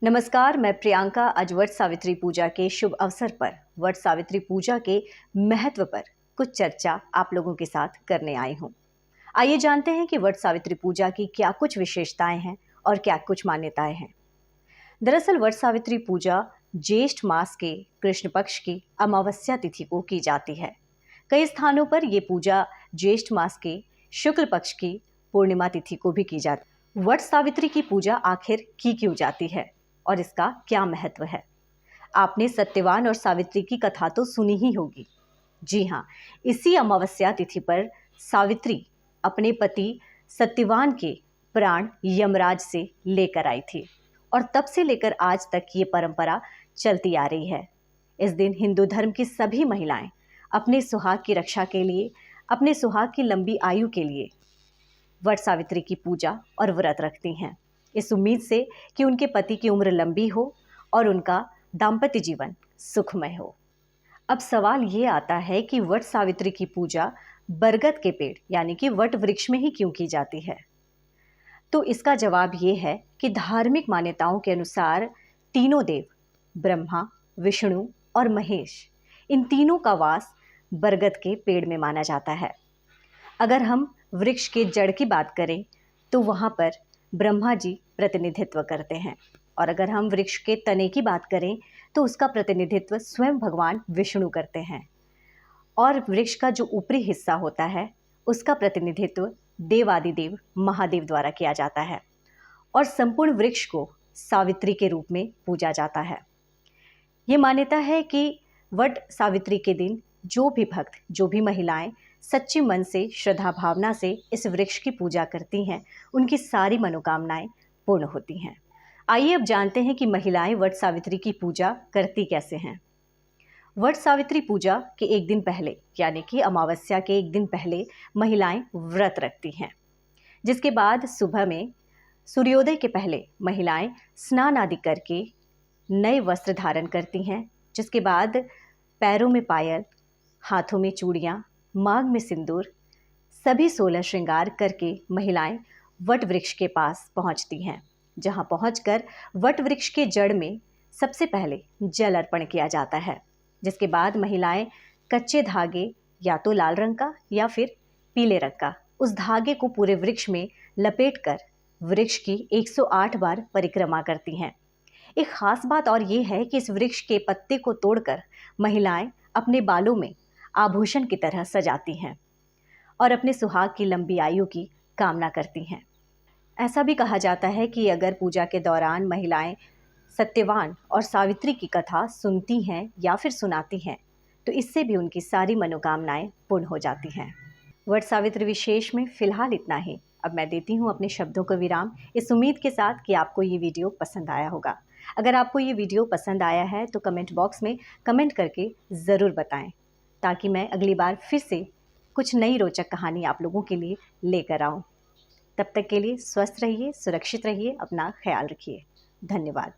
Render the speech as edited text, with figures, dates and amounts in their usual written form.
नमस्कार, मैं प्रियंका आज वट सावित्री पूजा के शुभ अवसर पर वट सावित्री पूजा के महत्व पर कुछ चर्चा आप लोगों के साथ करने आई हूँ। आइए जानते हैं कि वट सावित्री पूजा की क्या कुछ विशेषताएं हैं और क्या कुछ मान्यताएं हैं। दरअसल वट सावित्री पूजा ज्येष्ठ मास के कृष्ण पक्ष की अमावस्या तिथि को की जाती है। कई स्थानों पर ये पूजा ज्येष्ठ मास के शुक्ल पक्ष की पूर्णिमा तिथि को भी की जाती है। वट सावित्री की पूजा आखिर की क्यों जाती है और इसका क्या महत्व है? आपने सत्यवान और सावित्री की कथा तो सुनी ही होगी। जी हाँ, इसी अमावस्या तिथि पर सावित्री अपने पति सत्यवान के प्राण यमराज से लेकर आई थी और तब से लेकर आज तक ये परंपरा चलती आ रही है। इस दिन हिंदू धर्म की सभी महिलाएं अपने सुहाग की रक्षा के लिए, अपने सुहाग की लंबी आयु के लिए वट सावित्री की पूजा और व्रत रखती हैं, इस उम्मीद से कि उनके पति की उम्र लंबी हो और उनका दाम्पत्य जीवन सुखमय हो। अब सवाल ये आता है कि वट सावित्री की पूजा बरगद के पेड़ यानी कि वट वृक्ष में ही क्यों की जाती है? तो इसका जवाब ये है कि धार्मिक मान्यताओं के अनुसार तीनों देव ब्रह्मा, विष्णु और महेश, इन तीनों का वास बरगद के पेड़ में माना जाता है। अगर हम वृक्ष के जड़ की बात करें तो वहाँ पर ब्रह्मा जी प्रतिनिधित्व करते हैं और अगर हम वृक्ष के तने की बात करें तो उसका प्रतिनिधित्व स्वयं भगवान विष्णु करते हैं और वृक्ष का जो ऊपरी हिस्सा होता है उसका प्रतिनिधित्व देवादिदेव महादेव द्वारा किया जाता है और संपूर्ण वृक्ष को सावित्री के रूप में पूजा जाता है। ये मान्यता है कि वट सावित्री के दिन जो भी भक्त, जो भी महिलाएं सच्चे मन से, श्रद्धा भावना से इस वृक्ष की पूजा करती हैं, उनकी सारी मनोकामनाएं पूर्ण होती हैं। आइए अब जानते हैं कि महिलाएं वट सावित्री की पूजा करती कैसे हैं। वट सावित्री पूजा के एक दिन पहले यानी कि अमावस्या के एक दिन पहले महिलाएं व्रत रखती हैं, जिसके बाद सुबह में सूर्योदय के पहले महिलाएं स्नान आदि करके नए वस्त्र धारण करती हैं, जिसके बाद पैरों में पायल, हाथों में चूड़ियाँ, मांग में सिंदूर, सभी 16 श्रृंगार करके महिलाएं वट वृक्ष के पास पहुंचती हैं, जहां पहुंचकर वट वृक्ष के जड़ में सबसे पहले जल अर्पण किया जाता है, जिसके बाद महिलाएं कच्चे धागे या तो लाल रंग का या फिर पीले रंग का उस धागे को पूरे वृक्ष में लपेटकर वृक्ष की 108 बार परिक्रमा करती हैं। एक खास बात और ये है कि इस वृक्ष के पत्ते को तोड़कर महिलाएं अपने बालों में आभूषण की तरह सजाती हैं और अपने सुहाग की लंबी आयु की कामना करती हैं। ऐसा भी कहा जाता है कि अगर पूजा के दौरान महिलाएं सत्यवान और सावित्री की कथा सुनती हैं या फिर सुनाती हैं तो इससे भी उनकी सारी मनोकामनाएं पूर्ण हो जाती हैं। वट सावित्री विशेष में फिलहाल इतना ही। अब मैं देती हूँ अपने शब्दों को विराम, इस उम्मीद के साथ कि आपको ये वीडियो पसंद आया होगा। अगर आपको ये वीडियो पसंद आया है तो कमेंट बॉक्स में कमेंट करके ज़रूर बताएं, ताकि मैं अगली बार फिर से कुछ नई रोचक कहानी आप लोगों के लिए लेकर आऊं। तब तक के लिए स्वस्थ रहिए, सुरक्षित रहिए, अपना ख्याल रखिए। धन्यवाद।